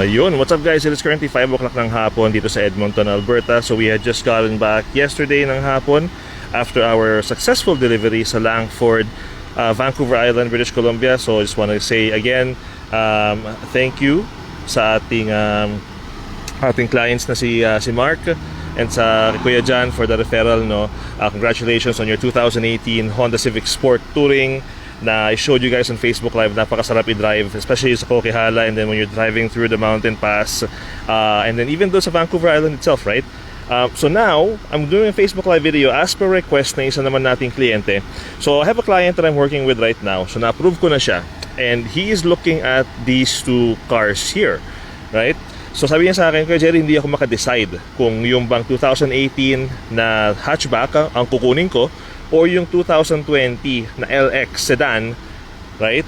Ayun, what's up guys? It is currently 5 o'clock ng hapon dito sa Edmonton, Alberta. So we had just gotten back yesterday ng hapon after our successful delivery sa Langford, Vancouver Island, British Columbia. So I just want to say again, thank you sa ating clients na si Mark and sa Kuya Jan for the referral, no. Congratulations on your 2018 Honda Civic Sport Touring na I showed you guys on Facebook Live. Napakasarap i-drive, especially sa Coquihalla, and then when you're driving through the mountain pass, and then even though sa Vancouver Island itself, right? So now, I'm doing a Facebook Live video as per request na isa naman nating kliyente. So I have a client that I'm working with right now. So na-approve ko na siya. And he is looking at these two cars here, right? So sabi niya sa akin, Kuya Jerry, hindi ako makadecide kung yung bang 2018 na hatchback ang kukunin ko or yung 2020 na LX sedan, right?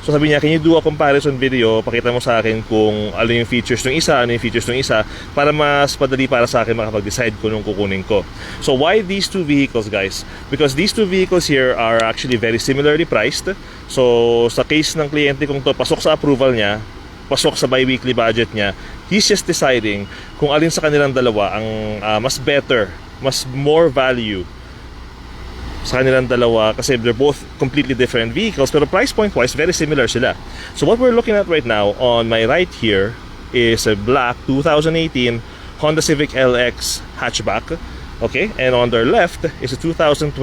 So sabi niya, can you do a comparison video? Pakita mo sa akin kung ano yung features ng isa, ano yung features ng isa, para mas padali para sa akin makapag-decide kung anong kukunin ko. So why these two vehicles, guys? Because these two vehicles here are actually very similarly priced. So sa case ng kliyente kong to, pasok sa approval niya, pasok sa bi-weekly budget niya, he's just deciding kung alin sa kanilang dalawa ang mas better, mas more value sa kanilang dalawa, kasi they're both completely different vehicles pero price point wise very similar sila. So what we're looking at right now on my right here is a black 2018 Honda Civic LX hatchback, okay, and on their left is a 2020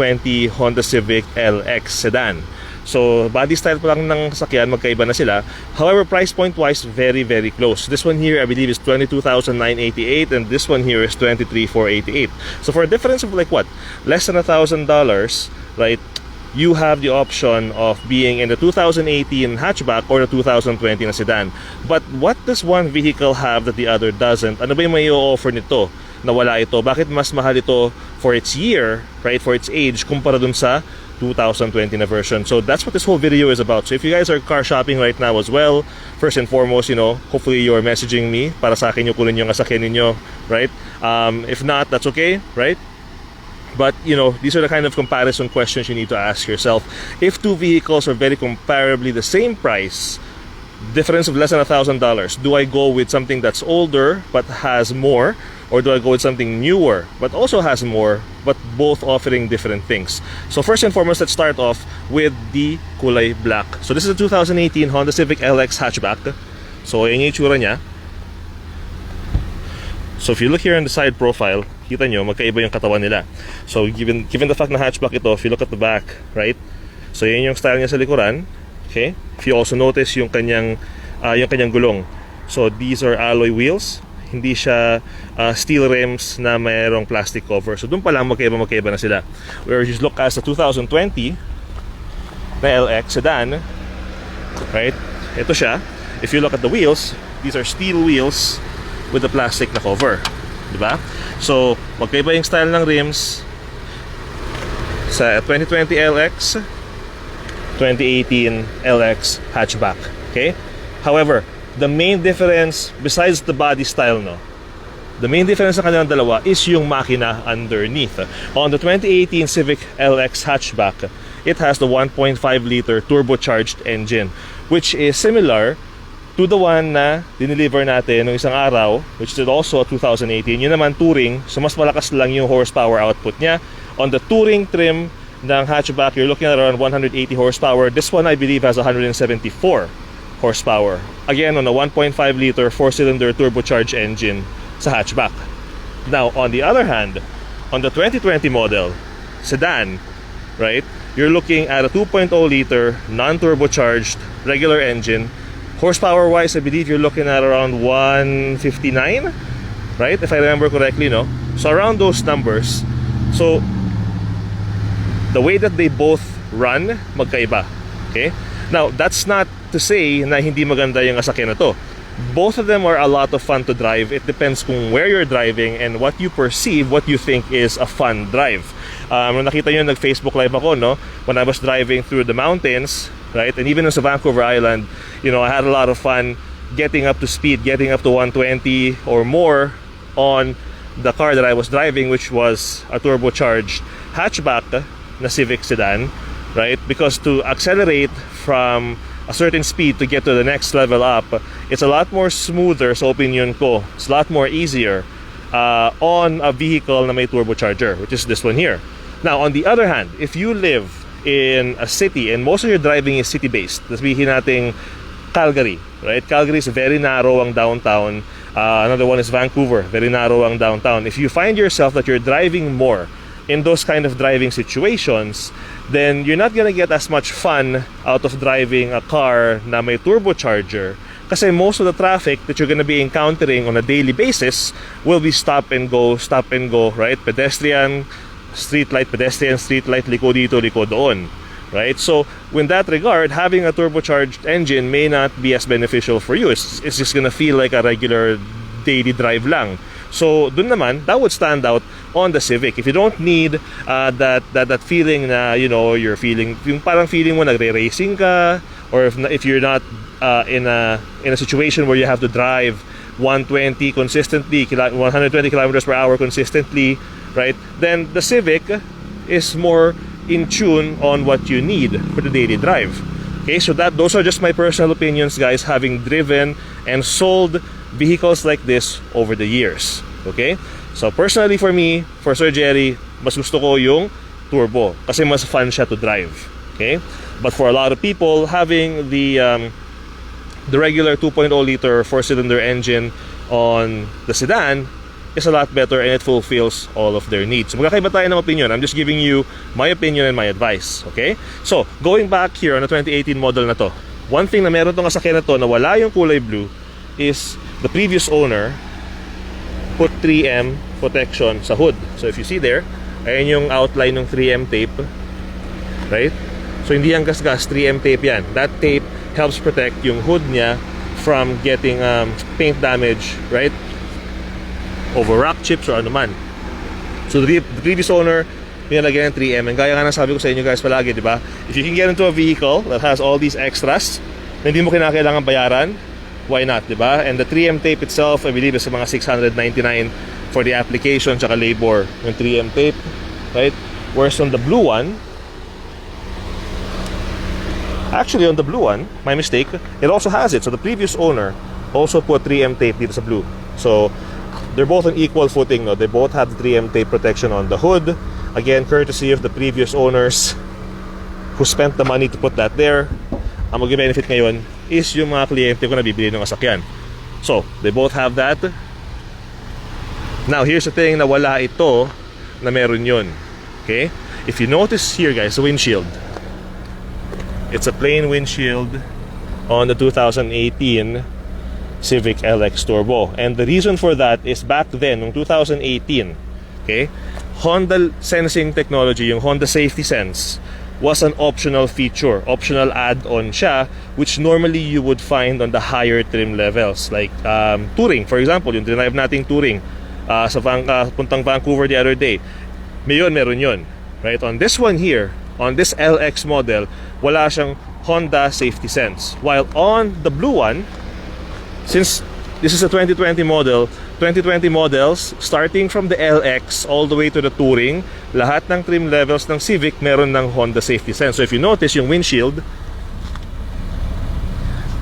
Honda Civic LX sedan. So body style pa lang ng sasakyan, magkaiba na sila. However, price point wise very close. This one here I believe is 22,988 and this one here is 23,488. So for a difference of like what, less than $1,000, right? You have the option of being in the 2018 hatchback or the 2020 na sedan. But what does one vehicle have that the other doesn't? Ano ba yung may i-offer nito na wala ito? Bakit mas mahal ito for its year, right? For its age kumpara dun sa 2020 na version. So that's what this whole video is about. So if you guys are car shopping right now as well, first and foremost, you know, hopefully you're messaging me para sa akin yung kunin yung sasakyan ninyo, right? If not, that's okay, right? But you know, these are the kind of comparison questions you need to ask yourself. If two vehicles are very comparably the same price, difference of less than $1,000, do I go with something that's older but has more, or do I go with something newer but also has more, but both offering different things? So first and foremost, let's start off with the kulay black. So this is a 2018 Honda Civic LX hatchback. So yan yung itsura niya. So if you look here on the side profile, kita nyo, magkaiba yung katawan nila. So given the fact na hatchback ito, if you look at the back, right? So yan yung style niya sa likuran. Okay? If you also notice yung kanyang gulong. So these are alloy wheels. Hindi siya steel rims na mayroong plastic cover. So doon pa lang magkaiba na sila. Where you look at the 2020 na LX sedan, right? Ito siya. If you look at the wheels, these are steel wheels with the plastic na cover. Diba? So magkaiba yung style ng rims sa 2020 LX, 2018 LX hatchback. Okay? However, the main difference, besides the body style, no, the main difference sa kanilang dalawa is yung makina underneath. On the 2018 Civic LX hatchback, it has the 1.5 liter turbocharged engine, which is similar to the one na dineliver natin nung isang araw, which is also a 2018. Yun naman touring, so mas malakas lang yung horsepower output niya. On the touring trim ng hatchback, you're looking at around 180 horsepower. This one I believe has 174 horsepower. Again, on a 1.5 liter 4-cylinder turbocharged engine sa hatchback. Now, on the other hand, on the 2020 model sedan, right, you're looking at a 2.0 liter non-turbocharged regular engine. Horsepower wise, I believe you're looking at around 159, right, if I remember correctly, no? So around those numbers. So the way that they both run, magkaiba. Okay? Now, that's not to say na hindi maganda yung sasakyan na to. Both of them are a lot of fun to drive. It depends kung where you're driving and what you perceive, what you think is a fun drive. Nung nakita nyo, nag-Facebook Live ako, no? When I was driving through the mountains, right? And even in sa Vancouver Island, you know, I had a lot of fun getting up to speed, getting up to 120 or more on the car that I was driving, which was a turbocharged hatchback na Civic sedan, right? Because to accelerate from a certain speed to get to the next level up, it's a lot more smoother sa opinion ko. It's a lot more easier on a vehicle na may turbocharger, which is this one here. Now, on the other hand, if you live in a city and most of your driving is city-based, sabihin natin Calgary, right? Calgary is very narrow ang downtown. Another one is Vancouver, very narrow ang downtown. If you find yourself that you're driving more in those kind of driving situations, then you're not gonna get as much fun out of driving a car na may turbocharger, kasi most of the traffic that you're gonna be encountering on a daily basis will be stop and go, right? Pedestrian, street light, liko dito, liko doon, right? So in that regard, having a turbocharged engine may not be as beneficial for you. It's just gonna feel like a regular daily drive lang. So dun naman, that would stand out on the Civic. If you don't need that feeling na, you know, you're feeling, yung parang feeling mo nagre-racing ka, or if you're not in a situation where you have to drive 120 consistently, 120 kilometers per hour consistently, right? Then the Civic is more in tune on what you need for the daily drive. Okay, so those are just my personal opinions, guys, having driven and sold vehicles like this over the years. Okay, so personally for me, for Sir Jerry, mas gusto ko yung turbo kasi mas fun siya to drive. Okay, but for a lot of people, having the regular 2.0 liter 4-cylinder engine on the sedan is a lot better, and it fulfills all of their needs. So magkakaiba tayo ng opinion. I'm just giving you my opinion and my advice. Okay? So, going back here on the 2018 model na to, one thing na meron tong sasakyan na to na wala yung kulay blue is the previous owner put 3M protection sa hood. So if you see there, ayan yung outline ng 3M tape, right? So hindi yan gas-gas, 3M tape yan. That tape helps protect yung hood niya from getting paint damage, right? Over rock chips or ano man. So the previous owner, pinalagyan ng 3M. And gaya nga sabi ko sa inyo guys palagi, di ba? If you can get into a vehicle that has all these extras na hindi mo kinakailangan bayaran, why not, di ba? And the 3M tape itself, I believe, is mga 699 for the application tsaka labor ng 3M tape, right? Whereas on the blue one, actually on the blue one, my mistake, it also has it. So the previous owner also put 3M tape dito sa blue. So they're both on equal footing, no? They both have the 3M tape protection on the hood. Again, courtesy of the previous owners who spent the money to put that there. Ang mag-benefit ngayon is yung mga kliyente ko na bibili ng sasakyan. So, they both have that. Now, here's the thing na wala ito na meron yun. Okay? If you notice here, guys, the windshield. It's a plain windshield on the 2018 Civic LX Turbo. And the reason for that is back then, in 2018, okay, Honda sensing technology, yung Honda Safety Sense, was an optional feature, optional add-on siya, which normally you would find on the higher trim levels, like Touring, for example, yung drive nating Touring sa puntang Vancouver the other day. Meron yun, right? On this one here, on this LX model, wala siyang Honda Safety Sense. While on the blue one, since this is a 2020 model, 2020 models, starting from the LX all the way to the Touring, lahat ng trim levels ng Civic meron ng Honda Safety Sense. So if you notice, yung windshield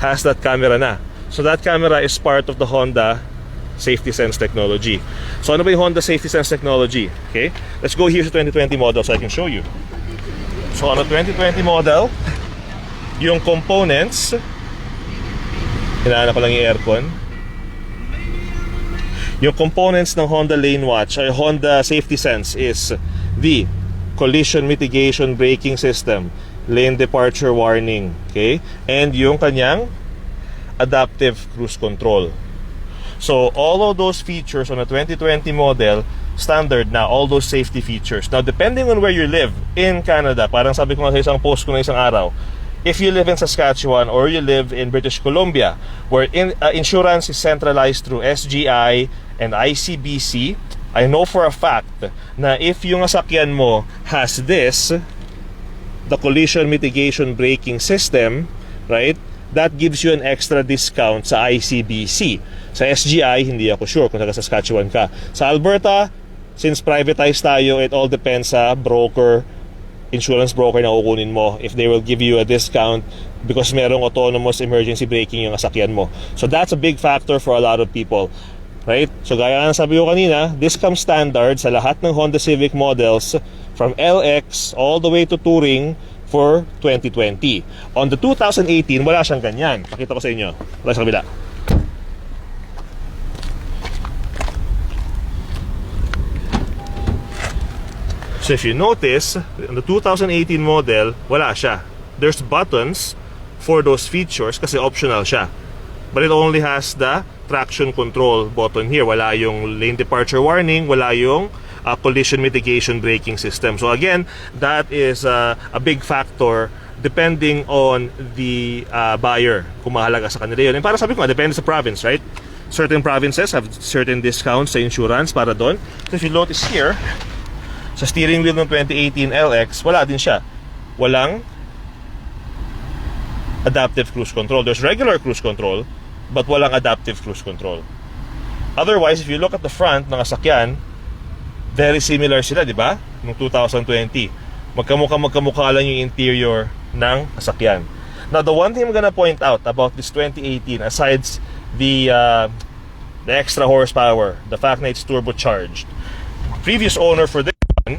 has that camera na. So that camera is part of the Honda Safety Sense technology. So ano ba yung Honda Safety Sense technology? Okay, let's go here to 2020 model so I can show you. So on a 2020 model, yung components, hinahanap ko lang yung aircon. Yung components ng Honda Lane Watch or Honda Safety Sense is the collision mitigation braking system, lane departure warning, okay? And yung kanyang adaptive cruise control. So all of those features on a 2020 model, standard na, all those safety features. Now depending on where you live in Canada, parang sabi ko nga sa isang post ko na isang araw, if you live in Saskatchewan or you live in British Columbia, where insurance is centralized through SGI and ICBC, I know for a fact na if yung sasakyan mo has this, the collision mitigation braking system, right, that gives you an extra discount sa ICBC. Sa SGI, hindi ako sure kung taga Saskatchewan ka. Sa Alberta, since privatized tayo, it all depends sa broker insurance broker na kukunin mo if they will give you a discount because merong autonomous emergency braking yung sasakyan mo. So that's a big factor for a lot of people, right? So gaya nga sabi ko kanina, this comes standard sa lahat ng Honda Civic models from LX all the way to Touring for 2020. On the 2018, wala siyang ganyan. Pakita ko sa inyo. Wala sa kabila. So if you notice, on the 2018 model, wala siya. There's buttons for those features kasi optional siya. But it only has the traction control button here. Wala yung lane departure warning, wala yung collision mitigation braking system. So again, that is a big factor depending on the buyer kung mahalaga sa kanila yun. And para sabi ko, depende sa province, right? Certain provinces have certain discounts sa insurance para doon. So if you notice here, sa steering wheel ng 2018 LX, wala din siya. Walang adaptive cruise control. There's regular cruise control, but walang adaptive cruise control. Otherwise, if you look at the front ng sasakyan, very similar sila, di ba? Noong 2020. Magkamukha lang yung interior ng sasakyan. Now, the one thing I'm gonna point out about this 2018, aside the extra horsepower, the fact that it's turbocharged, previous owner for this one,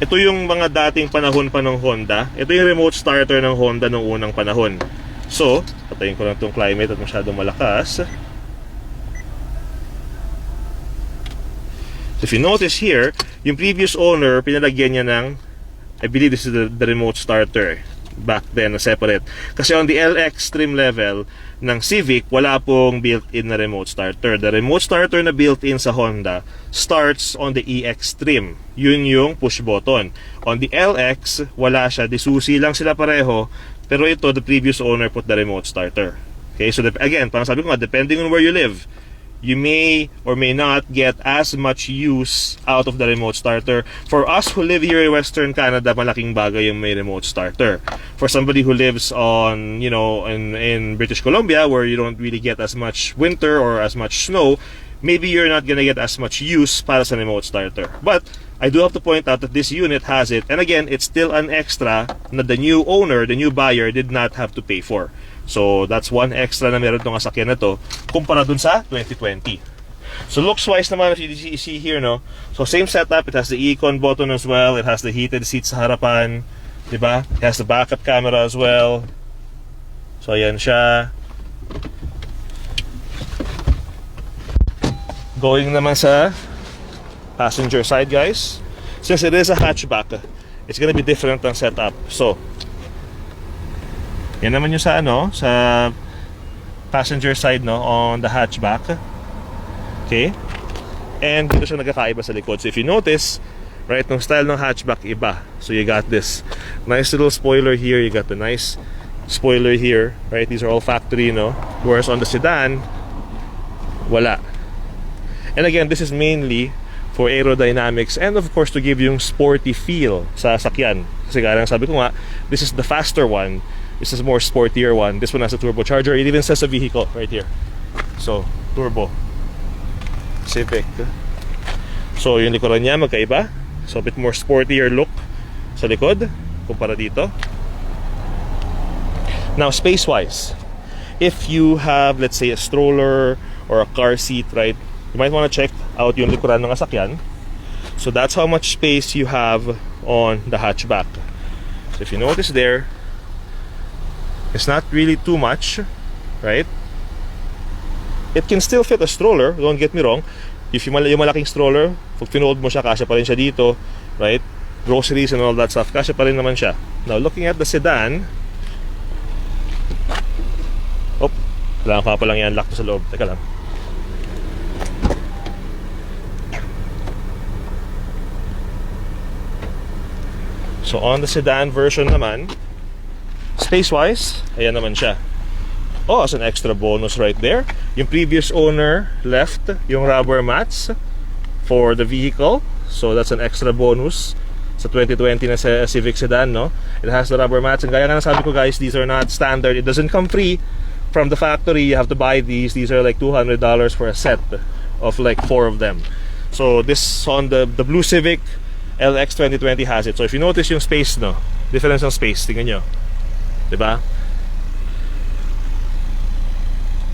ito yung mga dating panahon pa ng Honda. Ito yung remote starter ng Honda noong unang panahon. So, patayin ko lang itong climate at masyadong malakas. So if you notice here, yung previous owner, pinalagyan niya ng, I believe this is the remote starter back then, na separate. Kasi on the LX trim level ng Civic, wala pong built-in na remote starter. The remote starter na built-in sa Honda starts on the EX trim. Yun yung push button. On the LX, wala siya. Disusi lang sila pareho. Pero ito, the previous owner put the remote starter. Okay, so again, parang sabi ko nga, depending on where you live, you may or may not get as much use out of the remote starter. For us who live here in Western Canada, malaking bagay yung may remote starter. For somebody who lives on, you know, in British Columbia, where you don't really get as much winter or as much snow, maybe you're not gonna get as much use para sa remote starter. But I do have to point out that this unit has it, and again, it's still an extra na the new owner, the new buyer, did not have to pay for. So that's one extra na meron itong sasakyan na to kumpara dun sa 2020. So looks wise naman, if you see here, no? So same setup, it has the Econ button as well, it has the heated seats sa harapan, diba? It has the backup camera as well. So ayan siya. Going naman sa passenger side, guys. Since it is a hatchback, it's gonna be different ang setup. So yan naman yung sa ano, sa passenger side, no, on the hatchback. Okay? And dito siya nagkakaiba sa likod. So if you notice, right, nung style ng hatchback iba. So you got this nice little spoiler here, you got the nice spoiler here, right? These are all factory, no? Whereas on the sedan, wala. And again, this is mainly for aerodynamics and of course to give yung sporty feel sa sakyan. Kasi gaya ng sabi ko nga, this is the faster one. This is a more sportier one. This one has a turbocharger. It even says a vehicle right here. So, turbo. Civic. So, yung likuran niya magkaiba. So, a bit more sportier look sa likod kumpara dito. Now, space-wise, if you have, let's say, a stroller or a car seat, right, you might want to check out yung likuran ng sasakyan. So, that's how much space you have on the hatchback. So, if you notice there, it's not really too much, right? It can still fit a stroller, don't get me wrong. If yung malaking stroller, pag pinold mo siya, kasya pa rin siya dito, right? Groceries and all that stuff, kasya pa rin naman siya. Now, looking at the sedan, kailangan pa lang i-unlock to sa loob. Teka lang. So, on the sedan version naman, space-wise, ayan naman siya. Oh, as an extra bonus right there, yung previous owner left yung rubber mats for the vehicle. So that's an extra bonus sa 2020 na sa Civic sedan, no? It has the rubber mats. And gaya nga sabi ko, guys, these are not standard. It doesn't come free from the factory. You have to buy these. These are like $200 for a set of like 4 of them. So this on the blue Civic, LX 2020 has it. So if you notice yung space, no, difference ng space, tingnan nyo, diba?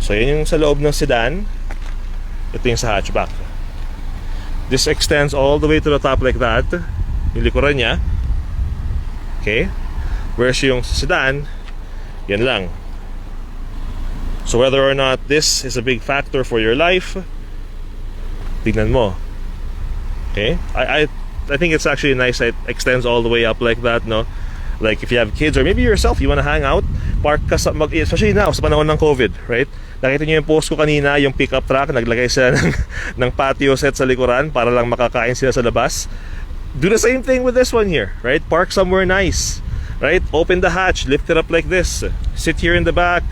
So yun yung sa loob ng sedan. Ito yung sa hatchback. This extends all the way to the top like that, yung likuran niya. Okay? Whereas yung sedan, yan lang. So whether or not this is a big factor for your life, tignan mo. Okay? I think it's actually nice that it extends all the way up like that, no? Like if you have kids or maybe yourself, you wanna hang out, park ka sa, especially now, sa panahon ng COVID, right? Nakita niyo yung post ko kanina, yung pickup truck, naglagay sila ng patio set sa likuran para lang makakain sila sa labas. Do the same thing with this one here, right? Park somewhere nice, right? Open the hatch, lift it up like this. Sit here in the back,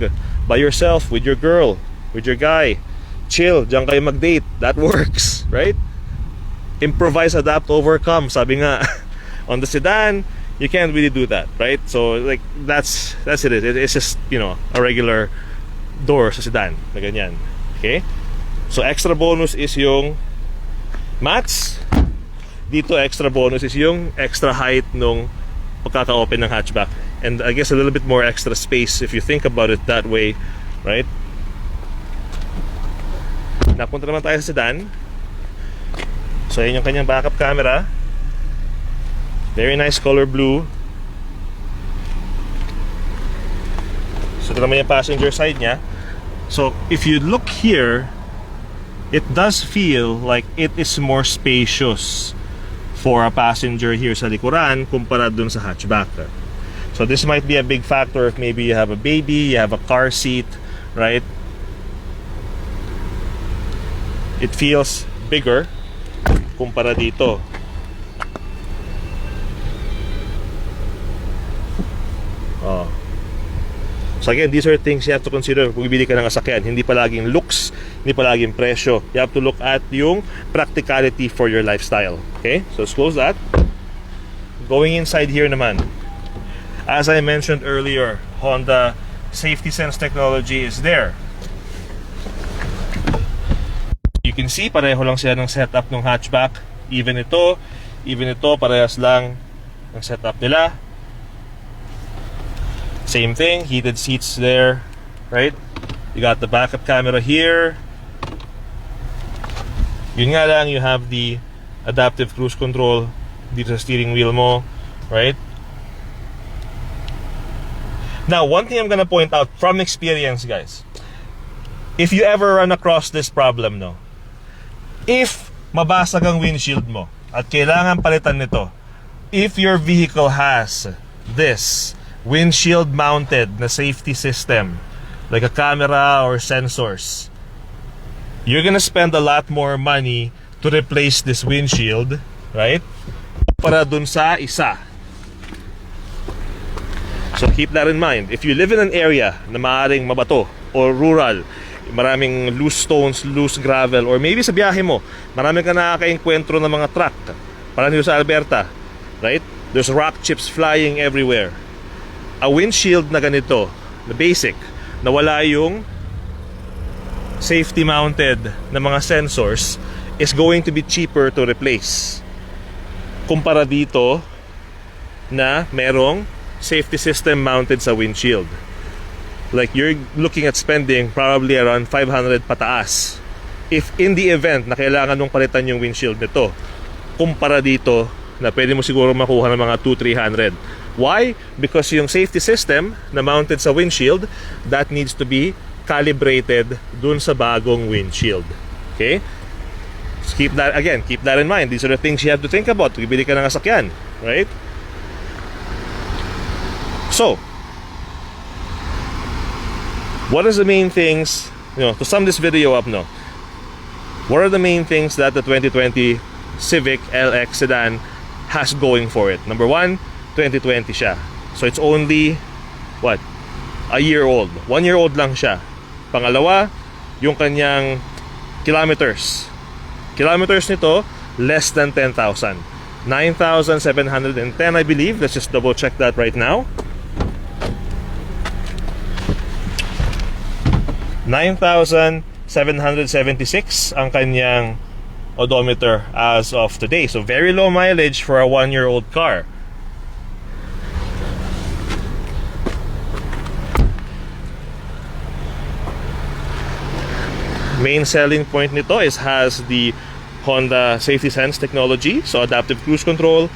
by yourself, with your girl, with your guy. Chill, diyan kayo mag-date. That works, right? Improvise, adapt, overcome. Sabi nga, on the sedan, you can't really do that, right? So like that's it. It's just, you know, a regular door sa sedan na ganyan. Okay? So extra bonus is yung mats. Dito extra bonus is yung extra height nung pagkaka-open ng hatchback. And I guess a little bit more extra space if you think about it that way, right? Napunta naman tayo sa sedan. So yun yung kanyang backup camera. Very nice color blue. So ito naman yung passenger side niya. So if you look here, it does feel like it is more spacious for a passenger here sa likuran kumpara dun sa hatchback. So this might be a big factor if maybe you have a baby, you have a car seat, right? It feels bigger kumpara dito. Oh. So again, these are things you have to consider kung bibili ka ng sasakyan. Hindi palaging looks, hindi palaging presyo. You have to look at yung practicality for your lifestyle. Okay? So let's close that. Going inside here naman. As I mentioned earlier, Honda Safety Sense technology is there. You can see, pareho lang sila ng setup ng hatchback. Even ito, parehas lang ng setup nila. Same thing, heated seats there, right? You got the backup camera here. Yun nga lang, you have the adaptive cruise control dito sa steering wheel mo, right? Now, one thing I'm gonna point out from experience, guys. If you ever run across this problem, no? If mabasag ang windshield mo at kailangan palitan nito, if your vehicle has this windshield mounted na safety system like a camera or sensors, you're gonna spend a lot more money to replace this windshield, right? Para dun sa isa. So keep that in mind. If you live in an area na maaaring mabato or rural, maraming loose stones, loose gravel, or maybe sa biyahe mo maraming ka nakaka-enkwentro ng mga truck, parang dito sa Alberta, right? There's rock chips flying everywhere. A windshield na ganito, na basic, na wala yung safety mounted na mga sensors, is going to be cheaper to replace kumpara dito na merong safety system mounted sa windshield. Like you're looking at spending probably around 500 pataas if in the event na kailangan mong palitan yung windshield nito kumpara dito na pwede mo siguro makuha ng mga 200-300. Why? Because yung safety system na mounted sa windshield, that needs to be calibrated dun sa bagong windshield. Okay? So keep that in mind. These are the things you have to think about kung bibili ka ng sasakyan, right? So what is the main things, to sum this video up, no? What are the main things that the 2020 Civic LX sedan has going for it? Number one, 2020 siya. So it's only, what? A year old. 1 year old lang siya. Pangalawa, yung kanyang kilometers. Kilometers nito, less than 10,000. 9,710, I believe. Let's just double check that right now. 9,776 ang kanyang odometer as of today. So very low mileage for a 1-year-old car. Main selling point nito is has the Honda Safety Sense technology, so adaptive cruise control,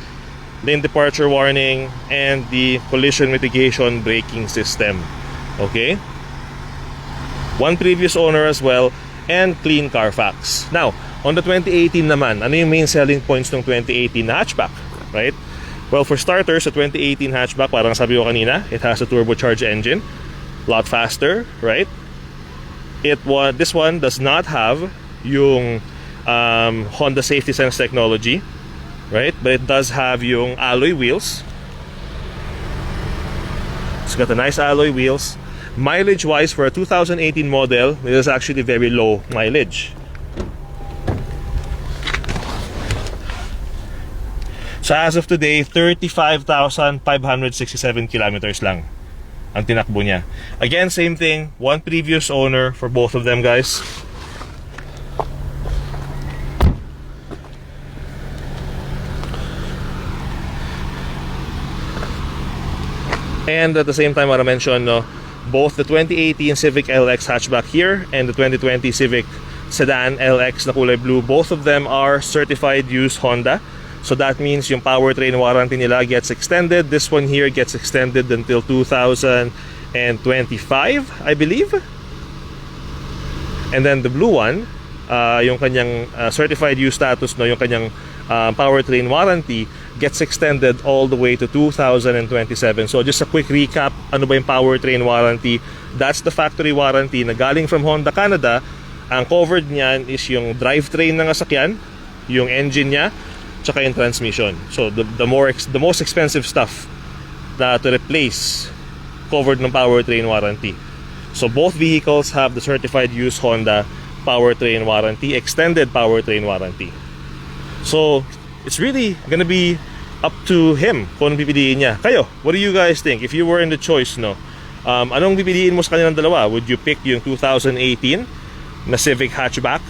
lane departure warning, and the collision mitigation braking system. Okay? One previous owner as well, and clean Carfax. Now, on the 2018 naman, ano yung main selling points ng 2018 na hatchback? Right? Well, for starters, sa 2018 hatchback, parang sabi ko kanina, it has a turbocharged engine, a lot faster, right? This one does not have yung Honda Safety Sense technology, right? But it does have yung alloy wheels. It's got a nice alloy wheels. Mileage wise, for a 2018 model, it is actually very low mileage. So as of today, 35,567 kilometers lang ang tinakbo niya. Again, same thing, one previous owner for both of them, guys. And at the same time, I want to mention, both the 2018 Civic LX hatchback here and the 2020 Civic Sedan LX na kulay blue, both of them are certified used Honda. So that means yung powertrain warranty nila gets extended. This one here gets extended until 2025, I believe. And then the blue one, yung kanyang certified use status, yung kanyang powertrain warranty gets extended all the way to 2027. So just a quick recap, ano ba yung powertrain warranty? That's the factory warranty na galing from Honda Canada. Ang covered niyan is yung drivetrain ng sasakyan, yung engine niya, tsaka yung transmission. So the most expensive stuff to replace covered ng powertrain warranty. So both vehicles have the certified used Honda powertrain warranty, extended powertrain warranty. So it's really gonna be up to him kung anong pipiliin niya. Kayo, what do you guys think? If you were in the choice, anong pipiliin mo sa kanilang dalawa? Would you pick yung 2018 na Civic hatchback,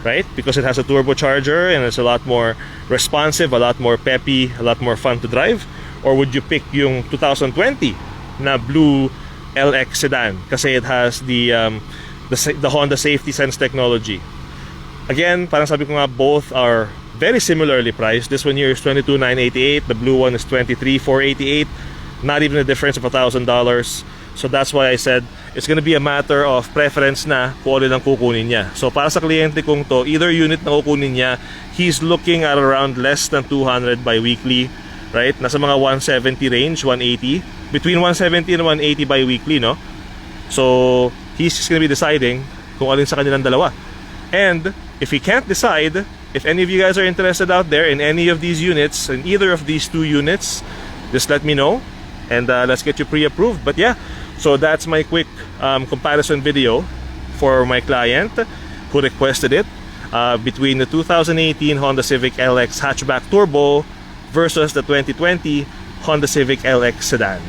right? Because it has a turbocharger and it's a lot more responsive, a lot more peppy, a lot more fun to drive? Or would you pick yung 2020 na blue LX sedan kasi it has the Honda Safety Sense technology? Again, parang sabi ko nga, both are very similarly priced. This one here is $22,988, the blue one is $23,488, not even a difference of $1,000. So that's why I said it's gonna be a matter of preference na kung ano lang kukunin niya. So para sa kliyente kong to, either unit na kukunin niya, he's looking at around less than 200 bi-weekly, right? Nasa mga 170 range, 180, between 170 and 180 bi-weekly, no? So he's just gonna be deciding kung alin sa kanilang dalawa. And if he can't decide, if any of you guys are interested out there in any of these units, in either of these two units, just let me know and let's get you pre-approved. But yeah, so that's my quick comparison video for my client who requested it, between the 2018 Honda Civic LX hatchback turbo versus the 2020 Honda Civic LX sedan.